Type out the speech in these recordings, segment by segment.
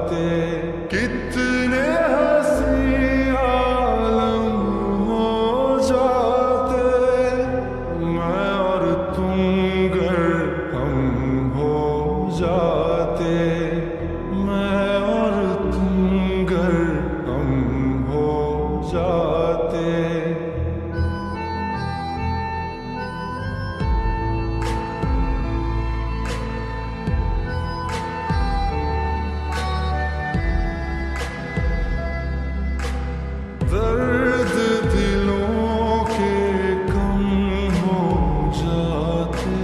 जाते, कितने हंसी आलम हो जाते, मैं और तुम गर हम हो जाते, मैं और तुम गर हम हो जाते। दर्द दिलों के कम हो जाते,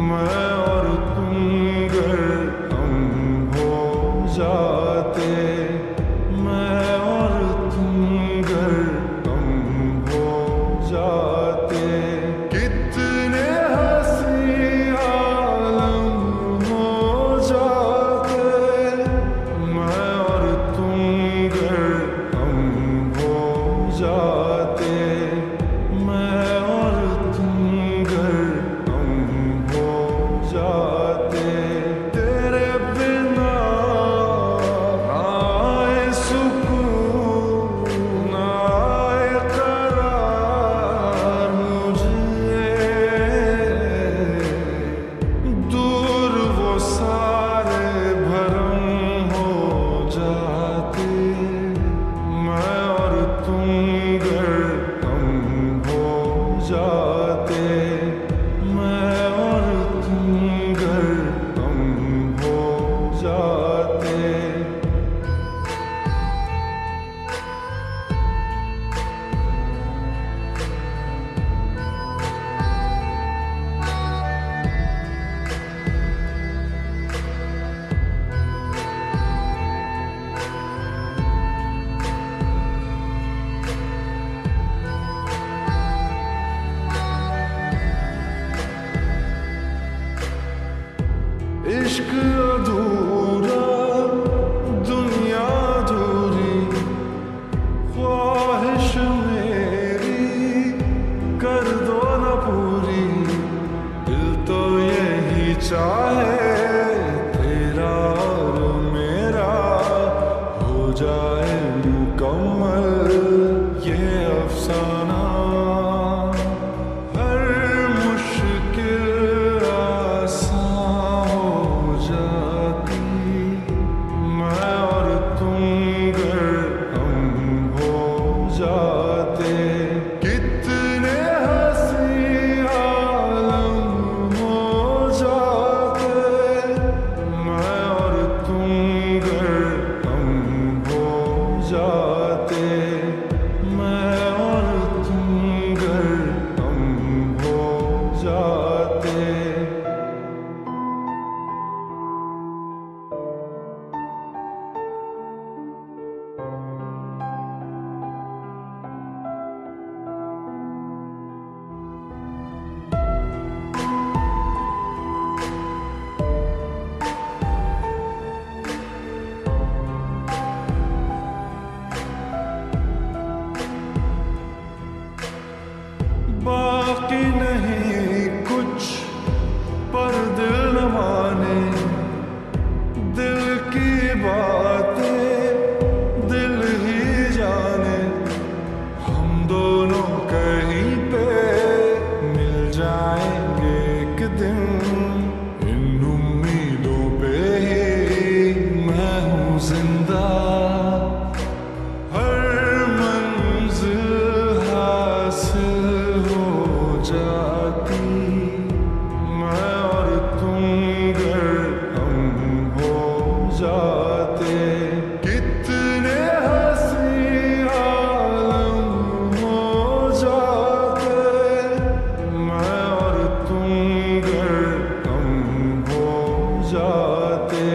मैं और तुम गर हम हो जाते, मैं और तुम गर हम हो जाते, कितने हंसी आलम हो जाते, मैं और तुम गर जाते, मैं और तुम गर हम हो जाते। तेरे बिना आए सुकून, आए करार मुझे, दूर वो सारे भरम हो जाते, मैं और तुम गर हम हो जाते, मैं और तुम गर हम हो जाते। इश्क अधूरा, दुनिया अधूरी, ख्वाहिश मेरी कर दो न पूरी, दिल तो यही चाहे तेरा और मेरा हो जाए मुकम्मल ये अफसाना। हर मुश्किल आसान हो जाती, मैं और तुम गर हम हो जाते, कितने हंसी आलम हो जाते, मैं और तुम गर हम हो जाते, मैं और तुम गर हम हो जाते। बाकी नहीं कुछ पर दिल न माने, दिल की बातें दिल ही जाने, हम दोनों कहीं पे मिल जाएंगे एक दिन, इन उम्मीदों पे ही मैं हूँ जिंदा। हर मंजिल हासिल हो जाती, मैं और तुम गर हम हो जाते, कितने हंसी आलम हो जाते, मैं और तुम गर हम हो जाते।